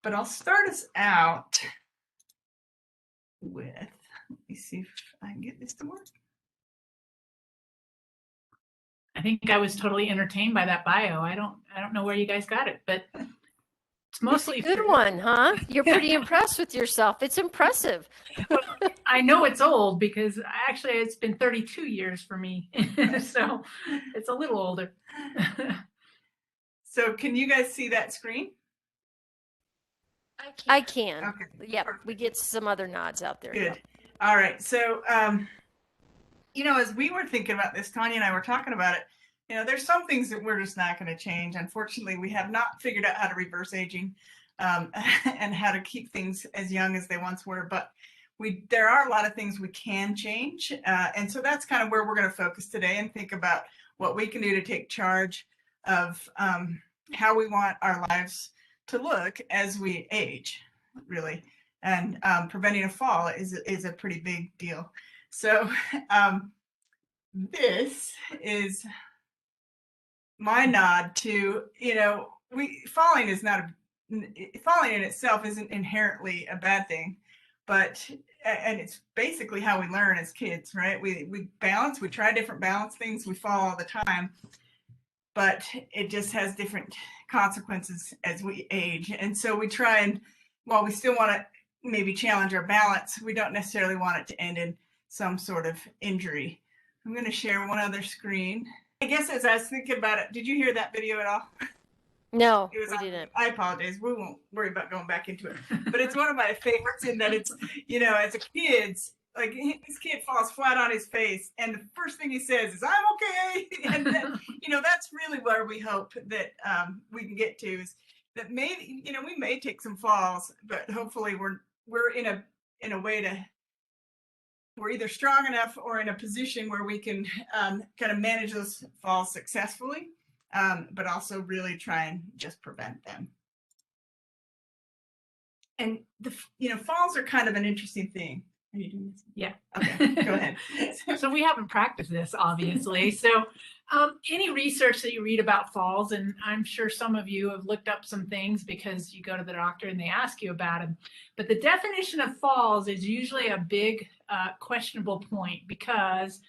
But I'll start us out with, let me see if I can get this to work. I think I was totally entertained by that bio. I don't know where you guys got it, but it's mostly it's a good one, huh? You're pretty impressed with yourself. It's impressive. I know it's old because actually it's been 32 years for me. So it's a little older. So can you guys see that screen? I can. Okay. Yeah, we get some other nods out there. Good. Yep. All right. So, you know, as we were thinking about this, Tanya and I were talking about it, you know, there's some things that we're just not going to change. Unfortunately, we have not figured out how to reverse aging and how to keep things as young as they once were. But there are a lot of things we can change. And so that's kind of where we're going to focus today and think about what we can do to take charge of how we want our lives to look as we age, really. And preventing a fall is a pretty big deal. So this is my nod to, you know, falling is not falling in itself isn't inherently a bad thing, but and it's basically how we learn as kids, right? We balance, we try different balance things, we fall all the time, but it just has different consequences as we age. And so we try, and while we still want to maybe challenge our balance, we don't necessarily want it to end in some sort of injury. I'm going to share one other screen. I guess as I was thinking about it, did you hear that video at all? No, we didn't. I apologize. We won't worry about going back into it. But it's one of my favorites in that it's, you know, as a kid, like this kid falls flat on his face and the first thing he says is, I'm okay. And then, you know, that's really where we hope that we can get to, is that maybe, you know, we may take some falls, but hopefully we're in a way to, we're either strong enough or in a position where we can kind of manage those falls successfully, but also really try and just prevent them. And you know, falls are kind of an interesting thing. Are you doing this? Yeah. Okay, go ahead. So we haven't practiced this, obviously. So any research that you read about falls, and I'm sure some of you have looked up some things because you go to the doctor and they ask you about them, but the definition of falls is usually a big questionable point, because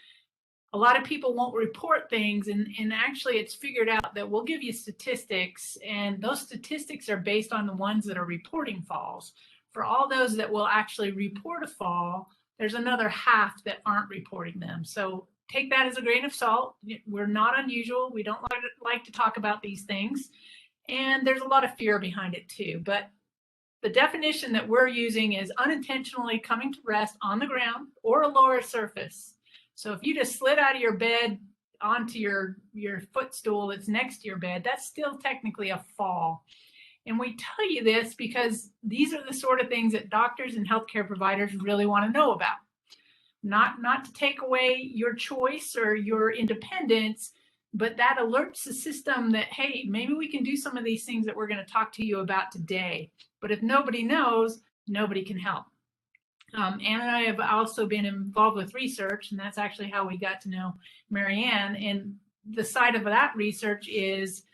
a lot of people won't report things, and actually it's figured out that we'll give you statistics, and those statistics are based on the ones that are reporting falls. For all those that will actually report a fall, there's another half that aren't reporting them. So take that as a grain of salt. We're not unusual. We don't like to talk about these things. And there's a lot of fear behind it too. But the definition that we're using is unintentionally coming to rest on the ground or a lower surface. So if you just slid out of your bed onto your footstool that's next to your bed, that's still technically a fall. And we tell you this because these are the sort of things that doctors and healthcare providers really want to know about. Not to take away your choice or your independence, but that alerts the system that, hey, maybe we can do some of these things that we're going to talk to you about today. But if nobody knows, nobody can help. Ann and I have also been involved with research, and that's actually how we got to know Marianne. And the side of that research is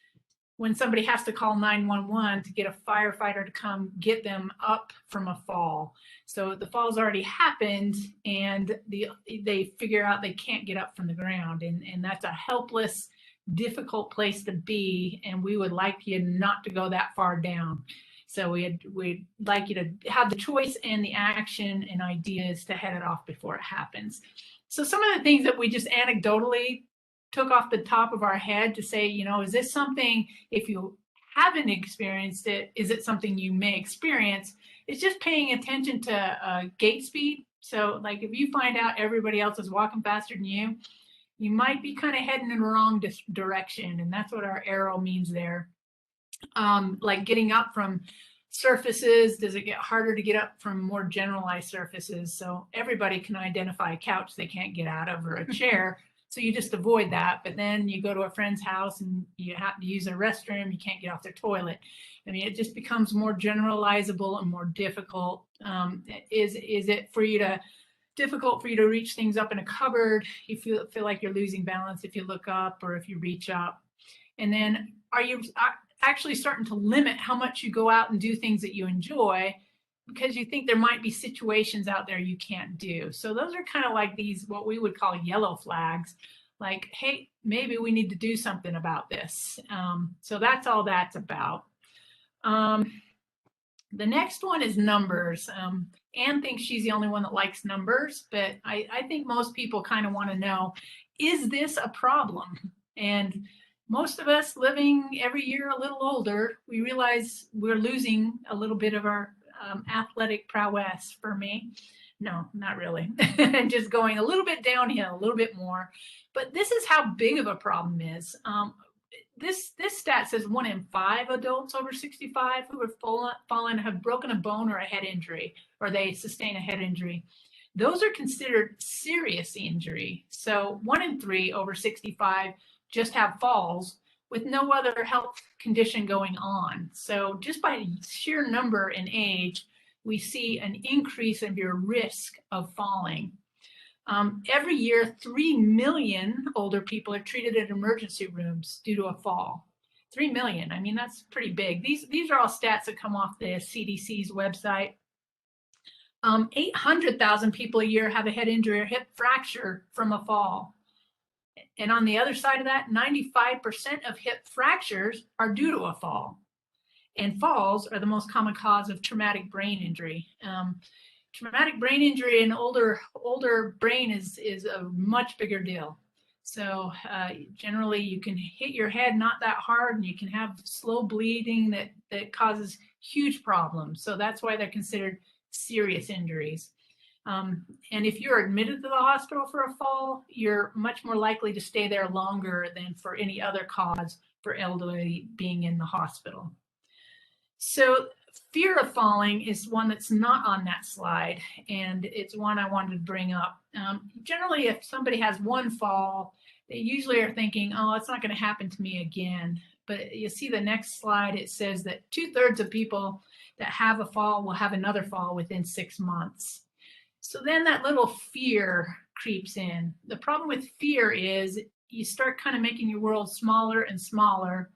when somebody has to call 911 to get a firefighter to come get them up from a fall. So the fall's already happened, and they figure out they can't get up from the ground. And that's a helpless, difficult place to be. And we would like you not to go that far down. So we'd like you to have the choice and the action and ideas to head it off before it happens. So some of the things that we just anecdotally took off the top of our head to say, you know, is this something, if you haven't experienced it, is it something you may experience? It's just paying attention to gait speed. So like if you find out everybody else is walking faster than you, you might be kind of heading in the wrong direction. And that's what our arrow means there. Like getting up from surfaces, does it get harder to get up from more generalized surfaces? So everybody can identify a couch they can't get out of or a chair. So you just avoid that. But then you go to a friend's house and you have to use a restroom, you can't get off their toilet. I mean, it just becomes more generalizable and more difficult. Is it difficult for you to reach things up in a cupboard? You feel like you're losing balance if you look up or if you reach up. And then actually starting to limit how much you go out and do things that you enjoy because you think there might be situations out there you can't do. So those are kind of like these, what we would call yellow flags, like, hey, maybe we need to do something about this. So that's all that's about. The next one is numbers. Anne thinks she's the only one that likes numbers, but I think most people kind of want to know, is this a problem? And most of us living every year a little older, we realize we're losing a little bit of our athletic prowess. For me, no, not really. Just going a little bit downhill, a little bit more. But this is how big of a problem is. This stat says 1 in 5 adults over 65 who have fallen have broken a bone or a head injury, or they sustain a head injury. Those are considered serious injury. So 1 in 3 over 65 just have falls with no other health condition going on. So just by sheer number and age, we see an increase in your risk of falling. Every year, 3 million older people are treated in emergency rooms due to a fall. 3 million, I mean, that's pretty big. These are all stats that come off the CDC's website. 800,000 people a year have a head injury or hip fracture from a fall. And on the other side of that, 95% of hip fractures are due to a fall. And falls are the most common cause of traumatic brain injury. Traumatic brain injury in older brain is a much bigger deal. So generally you can hit your head not that hard and you can have slow bleeding that causes huge problems. So that's why they're considered serious injuries. And if you're admitted to the hospital for a fall, you're much more likely to stay there longer than for any other cause for elderly being in the hospital. So fear of falling is one that's not on that slide, and it's one I wanted to bring up. Generally, if somebody has one fall, they usually are thinking, oh, it's not going to happen to me again. But you see the next slide, it says that 2/3 of people that have a fall will have another fall within 6 months. So then that little fear creeps in. The problem with fear is you start kind of making your world smaller and smaller,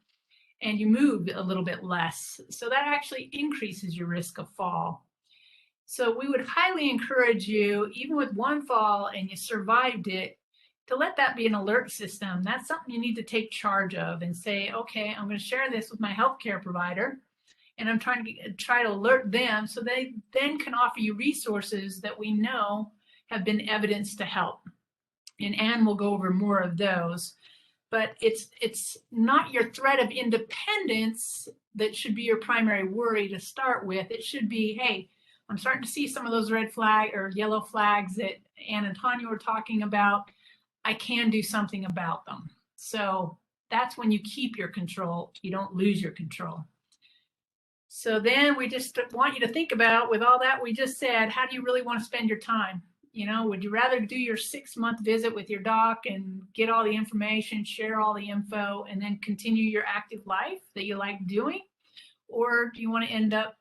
and you move a little bit less. So that actually increases your risk of fall. So we would highly encourage you, even with one fall and you survived it, to let that be an alert system. That's something you need to take charge of and say, okay, I'm going to share this with my healthcare provider, and I'm trying to alert them so they then can offer you resources that we know have been evidenced to help. And Anne will go over more of those. But it's not your threat of independence that should be your primary worry to start with. It should be, hey, I'm starting to see some of those red flag or yellow flags that Anne and Tanya were talking about. I can do something about them. So that's when you keep your control. You don't lose your control. So then we just want you to think about, with all that we just said, how do you really want to spend your time? You know, would you rather do your 6-month visit with your doc and get all the information, share all the info, and then continue your active life that you like doing? Or do you want to end up,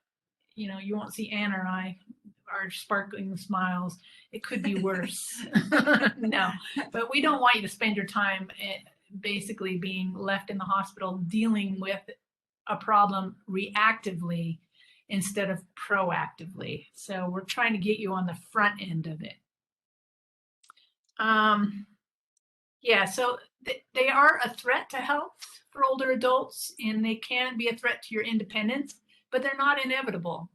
you know, you won't see Anne or I, our sparkling smiles. It could be worse. No, but we don't want you to spend your time basically being left in the hospital dealing with a problem reactively instead of proactively. So we're trying to get you on the front end of it. Yeah, so they are a threat to health for older adults, and they can be a threat to your independence, but they're not inevitable.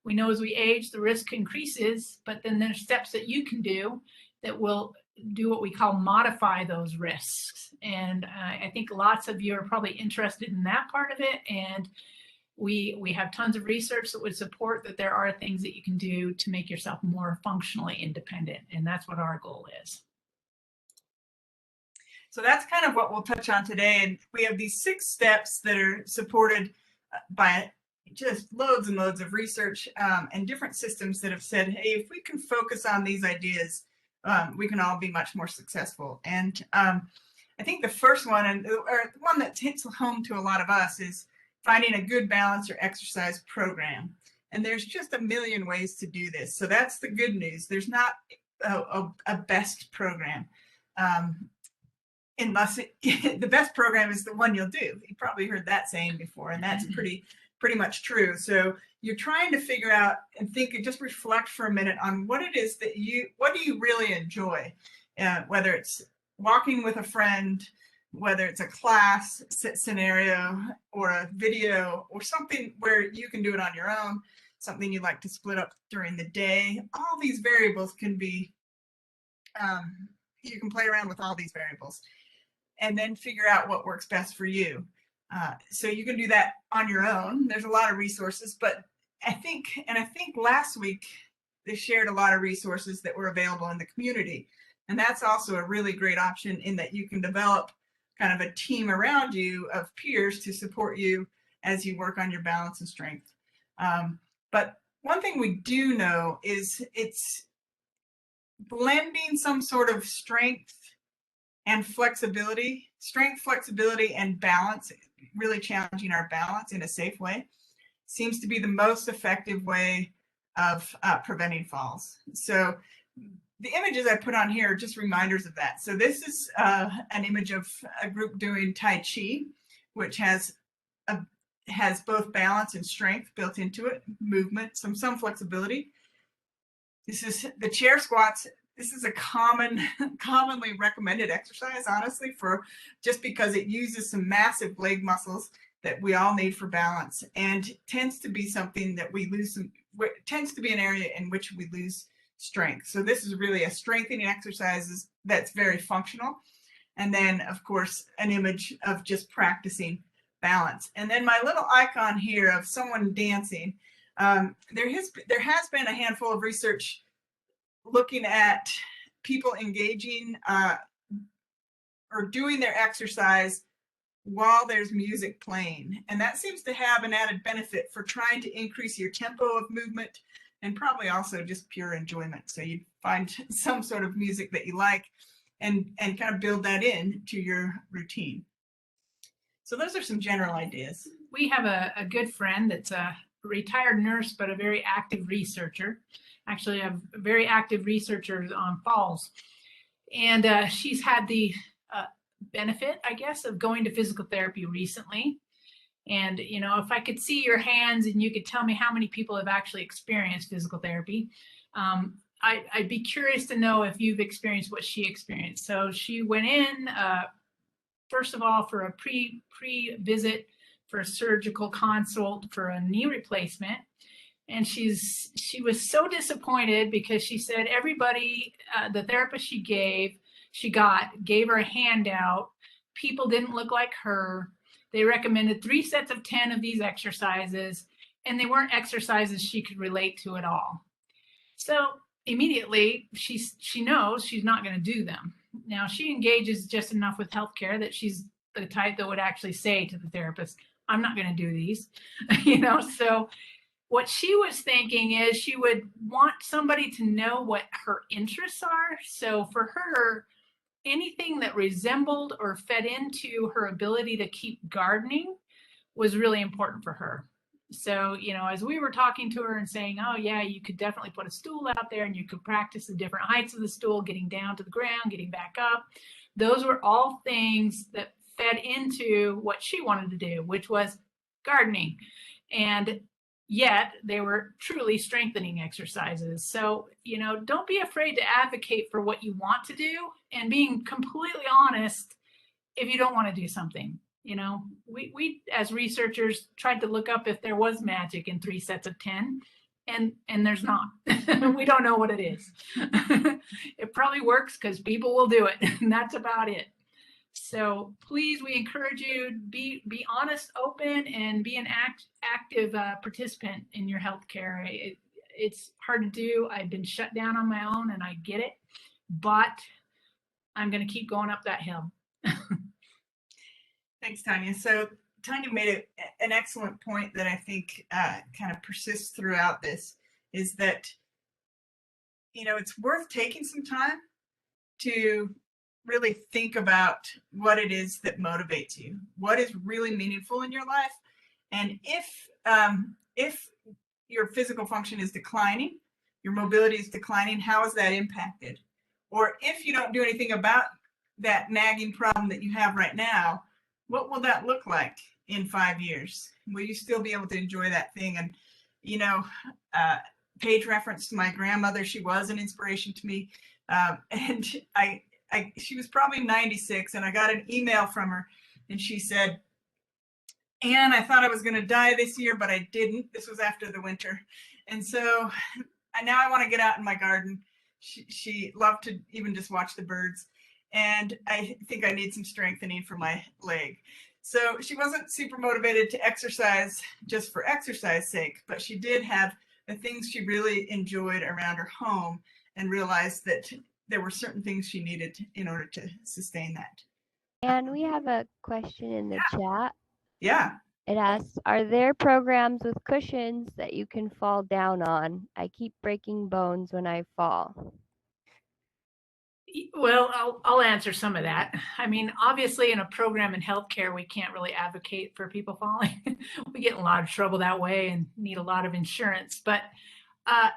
We know as we age, the risk increases, but then there's steps that you can do that will do what we call modify those risks. And I think lots of you are probably interested in that part of it. And we have tons of research that would support that there are things that you can do to make yourself more functionally independent. And that's what our goal is. So that's kind of what we'll touch on today. And we have these 6 steps that are supported by just loads and loads of research and different systems that have said, hey, if we can focus on these ideas, we can all be much more successful. And I think the first one, or the one that hits home to a lot of us, is finding a good balance or exercise program. And there's just a million ways to do this. So that's the good news. There's not a best program. unless the best program is the one you'll do. You probably heard that saying before, and that's pretty much true. So you're trying to figure out and think and just reflect for a minute on what it is that what do you really enjoy, whether it's walking with a friend, whether it's a class scenario or a video or something where you can do it on your own, something you like to split up during the day. All these variables can be, you can play around with all these variables and then figure out what works best for you. So you can do that on your own. There's a lot of resources, but I think last week they shared a lot of resources that were available in the community. And that's also a really great option in that you can develop kind of a team around you of peers to support you as you work on your balance and strength. But one thing we do know is it's blending some sort of strength and flexibility, and balance, really challenging our balance in a safe way, seems to be the most effective way of preventing falls. So the images I put on here are just reminders of that. So this is an image of a group doing Tai Chi, which has both balance and strength built into it, movement, some flexibility. This is the chair squats. This is a commonly recommended exercise, honestly, for just because it uses some massive leg muscles that we all need for balance, and tends to be something that we lose tends to be an area in which we lose strength. So this is really a strengthening exercise that's very functional. And then, of course, an image of just practicing balance. And then my little icon here of someone dancing. There has been a handful of research looking at people engaging or doing their exercise while there's music playing. And that seems to have an added benefit for trying to increase your tempo of movement and probably also just pure enjoyment. So you find some sort of music that you like and kind of build that in to your routine. So those are some general ideas. We have a good friend that's a retired nurse, but a very active researcher. Actually, a very active researcher on falls. And she's had the benefit, I guess, of going to physical therapy recently. And, you know, if I could see your hands and you could tell me how many people have actually experienced physical therapy, I'd be curious to know if you've experienced what she experienced. So she went in, first of all, for a pre-visit for a surgical consult for a knee replacement. And she was so disappointed because she said everybody, the therapist she gave her a handout. People didn't look like her. They recommended 3 sets of 10 of these exercises, and they weren't exercises she could relate to at all. So immediately she knows she's not going to do them. Now she engages just enough with healthcare that she's the type that would actually say to the therapist, I'm not going to do these, you know? So what she was thinking is she would want somebody to know what her interests are. So for her, anything that resembled or fed into her ability to keep gardening was really important for her. So, you know, as we were talking to her and saying, oh yeah, you could definitely put a stool out there and you could practice the different heights of the stool, getting down to the ground, getting back up. Those were all things that fed into what she wanted to do, which was gardening. And yet they were truly strengthening exercises. So, you know, don't be afraid to advocate for what you want to do and being completely honest if you don't want to do something. You know, we as researchers tried to look up if there was magic in 3 sets of 10, and there's not. We don't know what it is. It probably works because people will do it, and that's about it. So please, we encourage you to be honest, open, and be an active participant in your healthcare. It's hard to do. I've been shut down on my own, and I get it, but I'm going to keep going up that hill. Thanks, Tanya. So Tanya made an excellent point that I think kind of persists throughout this, is that, you know, it's worth taking some time to really think about what it is that motivates you, what is really meaningful in your life. And if your physical function is declining, your mobility is declining, how is that impacted? Or if you don't do anything about that nagging problem that you have right now, what will that look like in 5 years? Will you still be able to enjoy that thing? And, you know, Paige referenced my grandmother. She was an inspiration to me. And she was probably 96, and I got an email from her, and she said, "Anne, I thought I was going to die this year, but I didn't." This was after the winter. And so now I want to get out in my garden. She loved to even just watch the birds. And I think I need some strengthening for my leg. So she wasn't super motivated to exercise just for exercise sake, but she did have the things she really enjoyed around her home and realized that there were certain things she needed in order to sustain that. And we have a question in the chat. Yeah. It asks, are there programs with cushions that you can fall down on? I keep breaking bones when I fall. Well, I'll answer some of that. I mean, obviously in a program in healthcare, we can't really advocate for people falling. We get in a lot of trouble that way and need a lot of insurance. But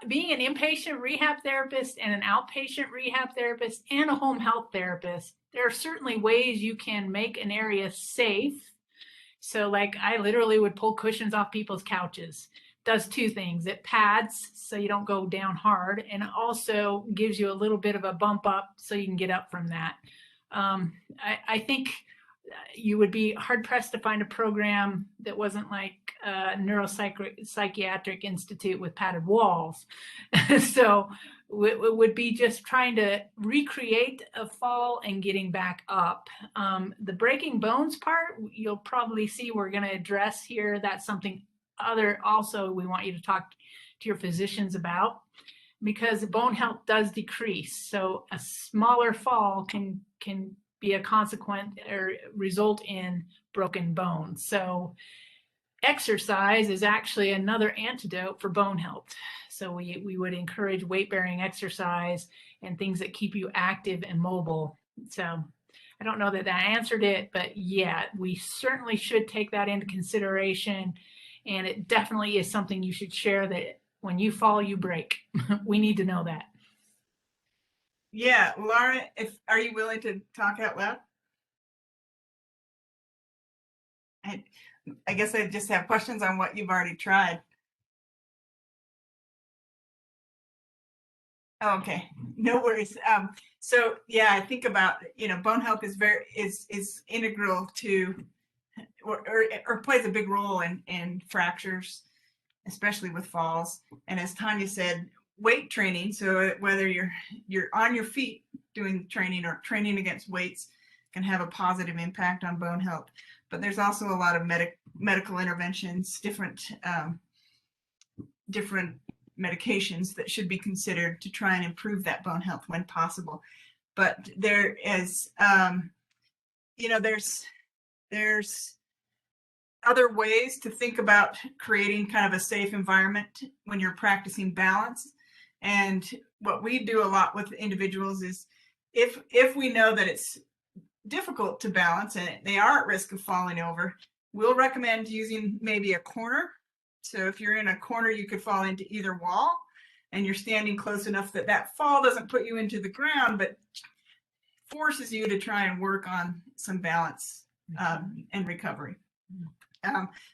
being an inpatient rehab therapist and an outpatient rehab therapist and a home health therapist, there are certainly ways you can make an area safe. So like I literally would pull cushions off people's couches. Does two things. It pads so you don't go down hard, and it also gives you a little bit of a bump up so you can get up from that. I think you would be hard pressed to find a program that wasn't like a neuropsychiatric institute with padded walls. So it would be just trying to recreate a fall and getting back up. The breaking bones part, you'll probably see we're going to address here. That's something also we want you to talk to your physicians about, because bone health does decrease. So a smaller fall can be a consequence or result in broken bones. So exercise is actually another antidote for bone health. So we would encourage weight-bearing exercise and things that keep you active and mobile. So I don't know that answered it, but yeah, we certainly should take that into consideration. And it definitely is something you should share, that when you fall, you break. We need to know that. Yeah, Laura, are you willing to talk out loud? I guess I just have questions on what you've already tried. Oh, okay, no worries. So yeah, I think about, bone health is integral to, or plays a big role in fractures, especially with falls. And as Tanya said, weight training. So whether you're on your feet doing training or training against weights can have a positive impact on bone health. But there's also a lot of medical interventions, different medications that should be considered to try and improve that bone health when possible. But there is, there's other ways to think about creating kind of a safe environment when you're practicing balance. And what we do a lot with individuals is if we know that it's difficult to balance and they are at risk of falling over, we'll recommend using maybe a corner. So if you're in a corner, you could fall into either wall and you're standing close enough that that fall doesn't put you into the ground, but forces you to try and work on some balance and recovery.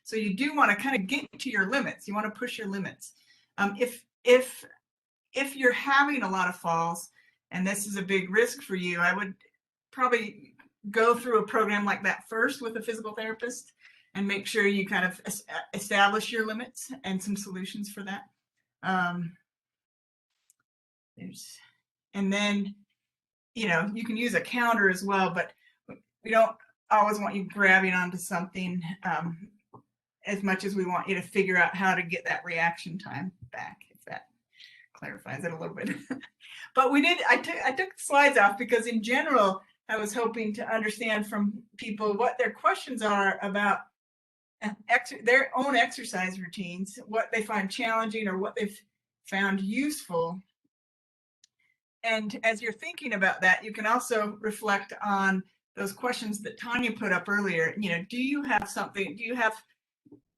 So you do want to kind of get to your limits. You want to push your limits. If you're having a lot of falls and this is a big risk for you, I would probably go through a program like that first with a physical therapist and make sure you kind of establish your limits and some solutions for that. And then, you can use a counter as well, but we don't always want you grabbing onto something as much as we want you to figure out how to get that reaction time back, if that clarifies it a little bit. But I took slides off because in general, I was hoping to understand from people what their questions are about their own exercise routines, what they find challenging or what they've found useful. And as you're thinking about that, you can also reflect on those questions that Tanya put up earlier. Do you have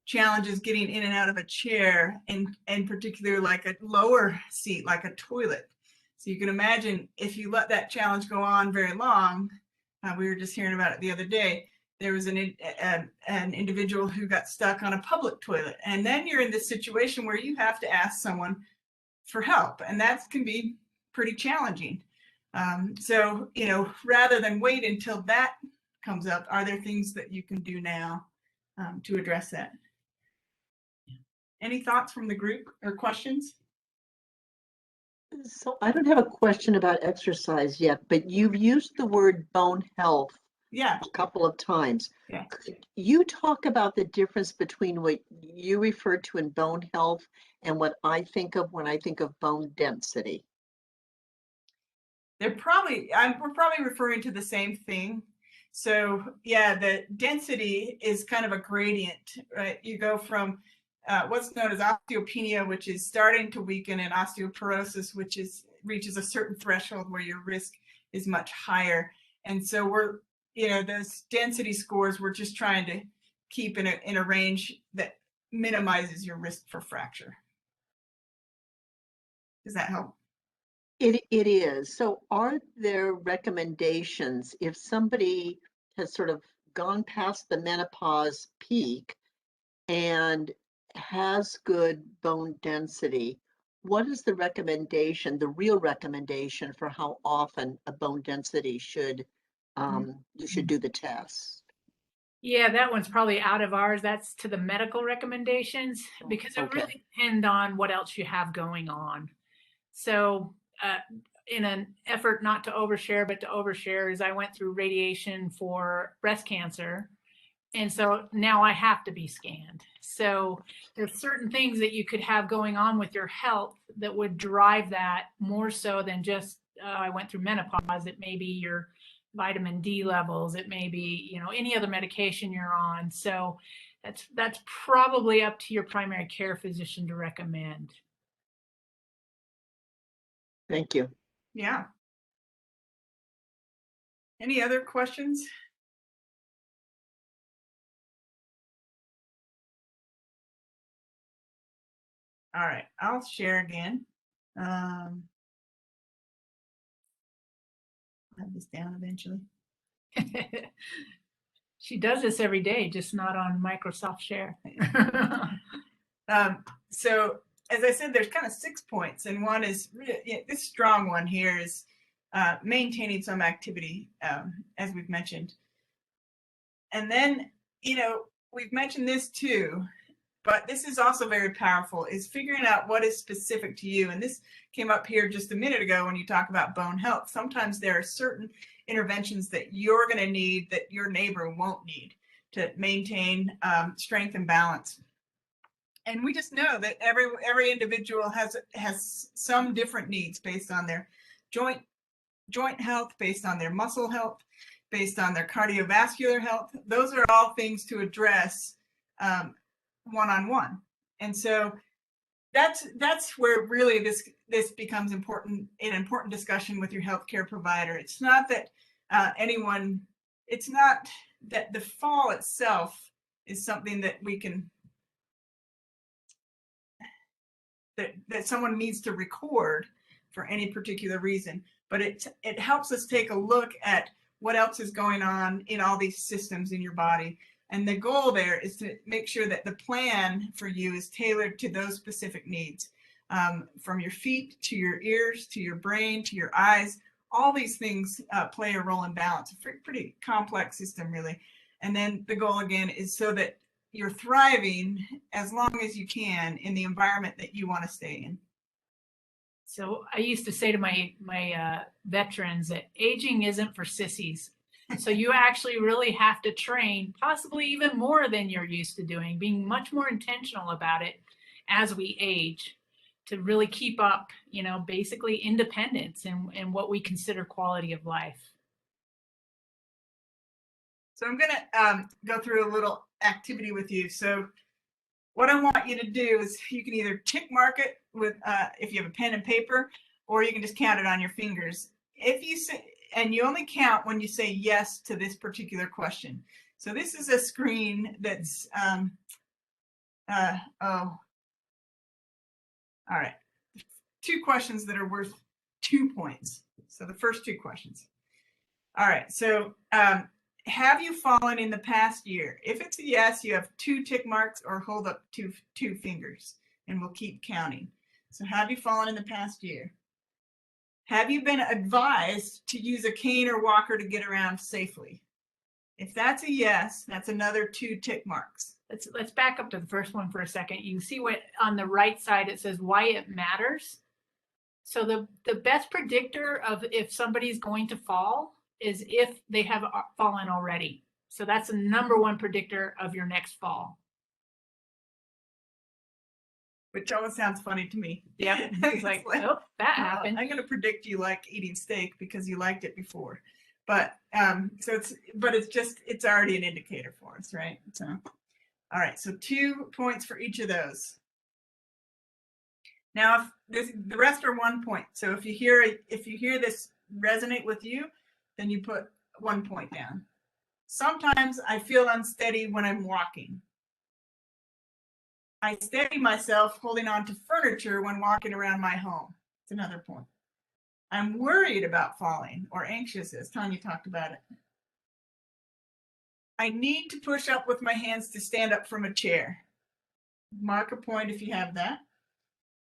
challenges getting in and out of a chair, in particular like a lower seat, like a toilet? So you can imagine if you let that challenge go on very long, We were just hearing about it the other day. There was an individual who got stuck on a public toilet. And then you're in this situation where you have to ask someone for help. And that can be pretty challenging. So, rather than wait until that comes up, are there things that you can do now to address that? Any thoughts from the group or questions? So I don't have a question about exercise yet, but you've used the word bone health Yeah. a couple of times. Yeah. Could you talk about the difference between what you refer to in bone health and what I think of when I think of bone density? We're probably referring to the same thing. So yeah, the density is kind of a gradient, right? You go from what's known as osteopenia, which is starting to weaken, and osteoporosis, which reaches a certain threshold where your risk is much higher. And so we're, those density scores, we're just trying to keep in a range that minimizes your risk for fracture. Does that help? It is. So are there recommendations if somebody has sort of gone past the menopause peak and has good bone density? What is the recommendation, the real recommendation for how often a bone density should you should do the test? Yeah, that one's probably out of ours. That's to the medical recommendations because it Okay. really depends on what else you have going on. So, in an effort not to overshare, but to overshare, is I went through radiation for breast cancer. And so now I have to be scanned. So there's certain things that you could have going on with your health that would drive that more so than just, I went through menopause. It may be your vitamin D levels. It may be, any other medication you're on. So that's probably up to your primary care physician to recommend. Thank you. Yeah. Any other questions? All right, I'll share again. I'll have this down eventually. She does this every day, just not on Microsoft Share. So as I said, there's kind of 6 points, and one is this strong one here is maintaining some activity, as we've mentioned. And then, we've mentioned this too, but this is also very powerful, is figuring out what is specific to you. And this came up here just a minute ago when you talk about bone health. Sometimes there are certain interventions that you're going to need that your neighbor won't need to maintain strength and balance. And we just know that every individual has some different needs based on their joint health, based on their muscle health, based on their cardiovascular health. Those are all things to address one-on-one. And so that's where really this becomes important, an important discussion with your healthcare provider. It's not that it's not that the fall itself is something that we can that someone needs to record for any particular reason, but it helps us take a look at what else is going on in all these systems in your body. And the goal there is to make sure that the plan for you is tailored to those specific needs, from your feet to your ears, to your brain, to your eyes. All these things play a role in balance. A pretty complex system, really. And then the goal again is so that you're thriving as long as you can in the environment that you want to stay in. So I used to say to my veterans that aging isn't for sissies. So you actually really have to train, possibly even more than you're used to doing, being much more intentional about it as we age to really keep up, basically independence and what we consider quality of life. So I'm going to go through a little activity with you. So what I want you to do is you can either tick mark it with if you have a pen and paper, or you can just count it on your fingers. If you say, and you only count when you say yes to this particular question. So this is a screen that's all right. 2 questions that are worth 2 points. So the first 2 questions. All right. So have you fallen in the past year? If it's a yes, you have 2 tick marks or hold up two fingers, and we'll keep counting. So have you fallen in the past year? Have you been advised to use a cane or walker to get around safely? If that's a yes, that's another 2 tick marks. Let's back up to the first one for a second. You can see what on the right side it says why it matters. So the best predictor of if somebody's going to fall is if they have fallen already. So that's the number one predictor of your next fall. Which always sounds funny to me. Yep. It's like, oh, that happened. I'm going to predict you like eating steak because you liked it before. But it's already an indicator for us, right? So, all right. So 2 points for each of those. Now, if the rest are 1 point. So if you hear this resonate with you, then you put 1 point down. Sometimes I feel unsteady when I'm walking. I steady myself holding on to furniture when walking around my home. It's another point. I'm worried about falling or anxious, as Tanya talked about it. I need to push up with my hands to stand up from a chair. Mark a point if you have that.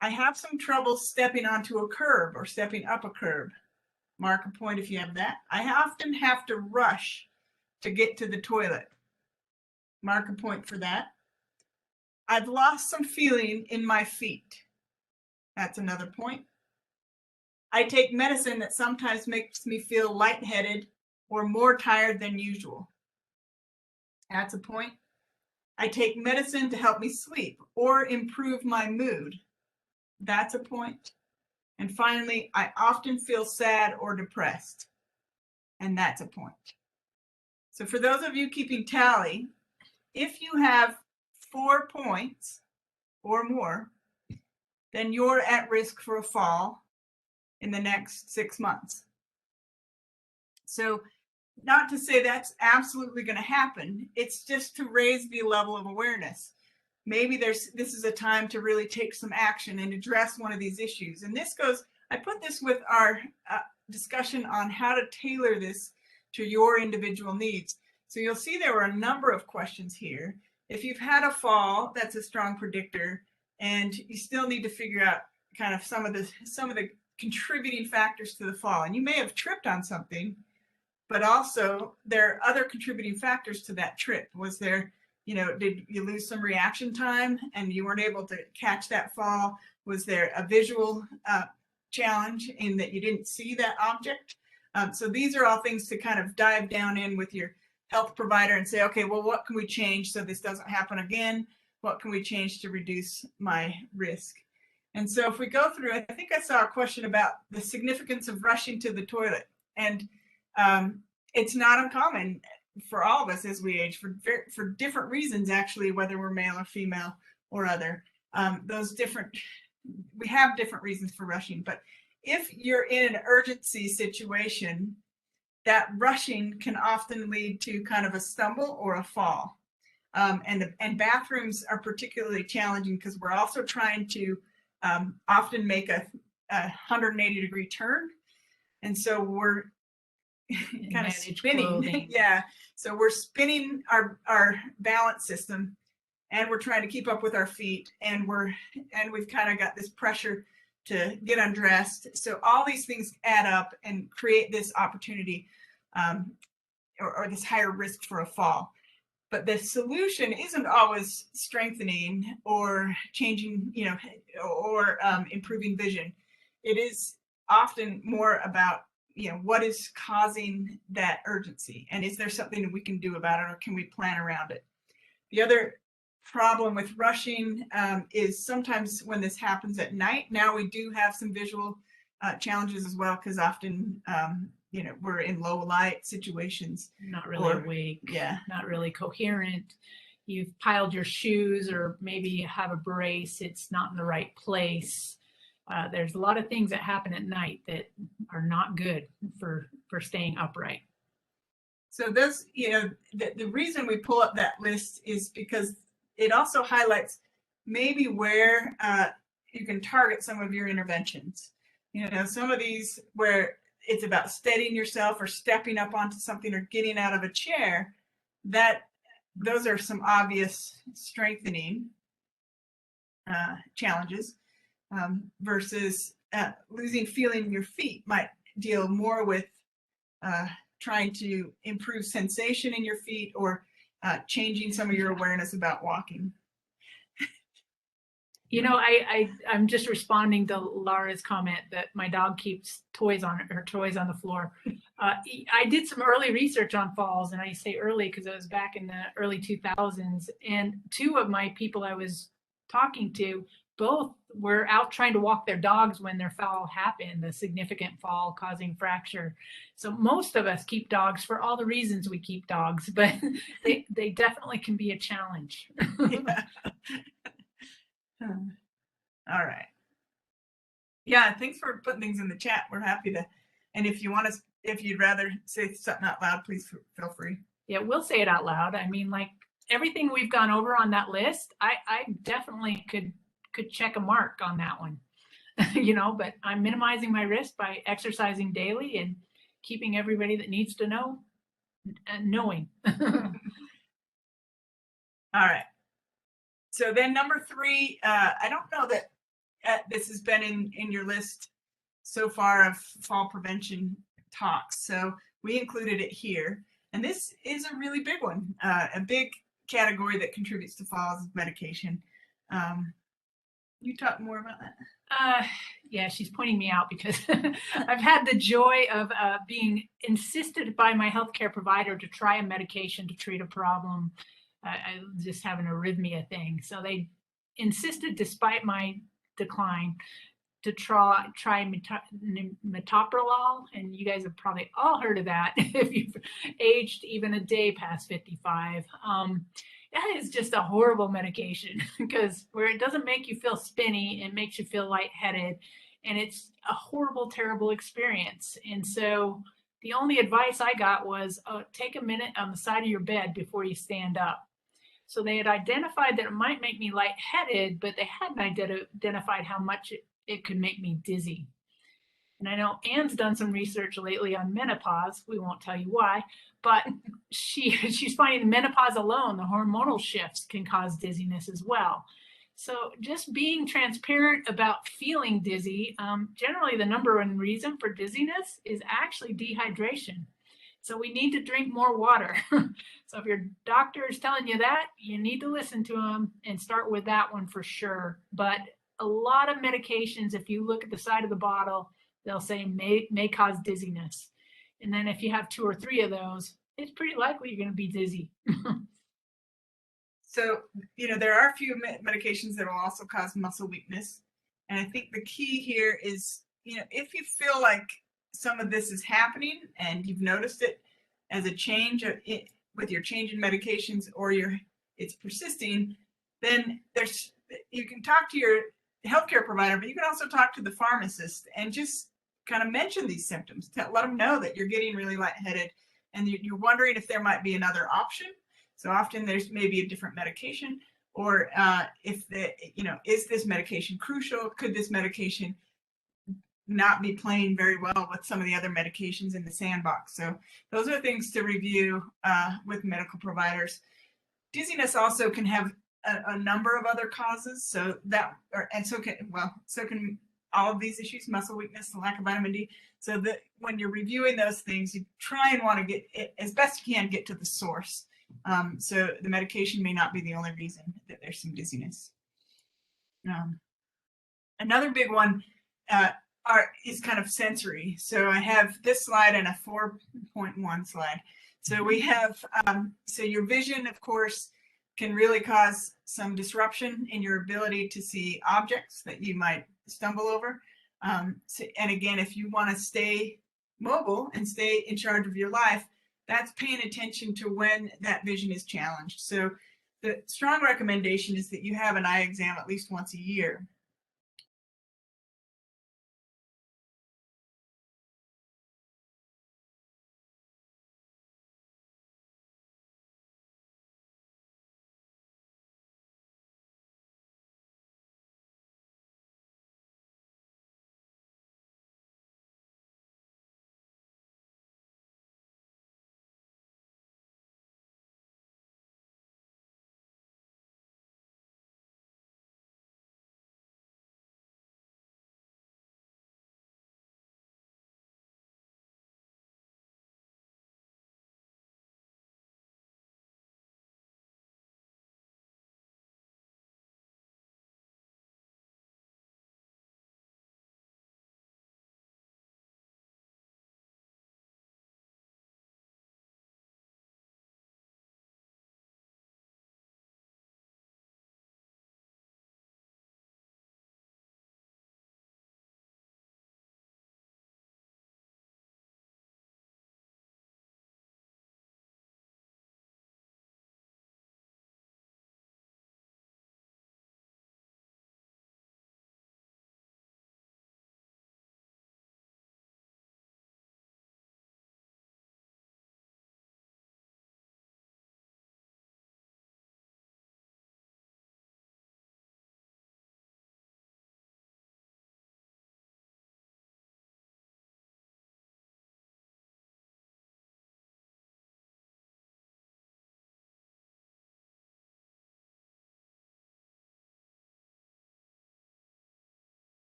I have some trouble stepping onto a curb or stepping up a curb. Mark a point if you have that. I often have to rush to get to the toilet. Mark a point for that. I've lost some feeling in my feet. That's another point. I take medicine that sometimes makes me feel lightheaded or more tired than usual. That's a point. I take medicine to help me sleep or improve my mood. That's a point. And finally, I often feel sad or depressed. And that's a point. So for those of you keeping tally, if you have 4 points or more, then you're at risk for a fall in the next 6 months. So not to say that's absolutely going to happen. It's just to raise the level of awareness. Maybe this is a time to really take some action and address one of these issues. And this goes, I put this with our discussion on how to tailor this to your individual needs. So you'll see there were a number of questions here. If you've had a fall, that's a strong predictor, and you still need to figure out kind of some of the contributing factors to the fall. And you may have tripped on something, but also there are other contributing factors to that trip. Was there, did you lose some reaction time and you weren't able to catch that fall? Was there a visual challenge in that you didn't see that object? So these are all things to kind of dive down in with your health provider and say, okay, well, what can we change so this doesn't happen again? What can we change to reduce my risk? And so if we go through it, I think I saw a question about the significance of rushing to the toilet. And it's not uncommon for all of us as we age for different reasons, actually, whether we're male or female or other. We have different reasons for rushing. But if you're in an urgency situation, that rushing can often lead to kind of a stumble or a fall. And bathrooms are particularly challenging because we're also trying to often make a 180-degree turn. And so we're kind of spinning. Yeah. So we're spinning our balance system, and we're trying to keep up with our feet, and we've kind of got this pressure to get undressed. So all these things add up and create this opportunity or this higher risk for a fall. But the solution isn't always strengthening or changing, or improving vision. It is often more about, what is causing that urgency? And is there something that we can do about it, or can we plan around it? The other problem with rushing is sometimes when this happens at night. Now we do have some visual challenges as well, because often, we're in low light situations. Not really awake. Yeah. Not really coherent. You've piled your shoes, or maybe you have a brace. It's not in the right place. There's a lot of things that happen at night that are not good for staying upright. So those, the reason we pull up that list is because it also highlights maybe where you can target some of your interventions. Some of these where it's about steadying yourself or stepping up onto something or getting out of a chair, those are some obvious strengthening challenges, versus losing feeling in your feet might deal more with trying to improve sensation in your feet or changing some of your awareness about walking. You know, I'm just responding to Laura's comment that my dog keeps toys on the floor. I did some early research on falls, and I say early because it was back in the early 2000s. And two of my people I was talking to, both were out trying to walk their dogs when their fall happened, a significant fall causing fracture. So most of us keep dogs for all the reasons we keep dogs, but they definitely can be a challenge. Yeah. All right. Yeah, thanks for putting things in the chat. We're happy to. And if you'd rather say something out loud, please feel free. Yeah, we'll say it out loud. I mean, like everything we've gone over on that list, I definitely could check a mark on that one. You know, but I'm minimizing my risk by exercising daily and keeping everybody that needs to know knowing. All right. So then number 3, I don't know that this has been in your list so far of fall prevention talks. So we included it here. And this is a really big one, a big category that contributes to falls is medication. You talk more about that? Yeah, she's pointing me out because I've had the joy of being insisted by my healthcare provider to try a medication to treat a problem. I just have an arrhythmia thing. So they insisted, despite my decline, to try metoprolol. And you guys have probably all heard of that if you've aged even a day past 55. That is just a horrible medication because where it doesn't make you feel spinny, it makes you feel lightheaded. And it's a horrible, terrible experience. And so the only advice I got was take a minute on the side of your bed before you stand up. So they had identified that it might make me lightheaded, but they hadn't identified how much it could make me dizzy. And I know Anne's done some research lately on menopause. We won't tell you why, but she's finding the menopause alone, the hormonal shifts can cause dizziness as well. So just being transparent about feeling dizzy, generally the number one reason for dizziness is actually dehydration. So we need to drink more water. So if your doctor is telling you that, you need to listen to them and start with that one for sure. But a lot of medications, if you look at the side of the bottle, they'll say may cause dizziness. And then if you have 2 or 3 of those, it's pretty likely you're going to be dizzy. So, you know, there are a few medications that will also cause muscle weakness. And I think the key here is, you know, if you feel like some of this is happening and you've noticed it as a change with your change in medications or it's persisting, then you can talk to your healthcare provider, but you can also talk to the pharmacist and just kind of mention these symptoms. Let them know that you're getting really lightheaded and you're wondering if there might be another option. So often there's maybe a different medication, or is this medication crucial? Could this medication not be playing very well with some of the other medications in the sandbox? So those are things to review with medical providers. Dizziness also can have a number of other causes. So can all of these issues, muscle weakness, the lack of vitamin D. So that when you're reviewing those things, you try and want to get it as best you can, get to the source. So the medication may not be the only reason that there's some dizziness. Another big one is kind of sensory. So I have this slide and a 4.1 slide. So we have, so your vision, of course, can really cause some disruption in your ability to see objects that you might stumble over. And again, if you want to stay mobile and stay in charge of your life, that's paying attention to when that vision is challenged. So the strong recommendation is that you have an eye exam at least once a year.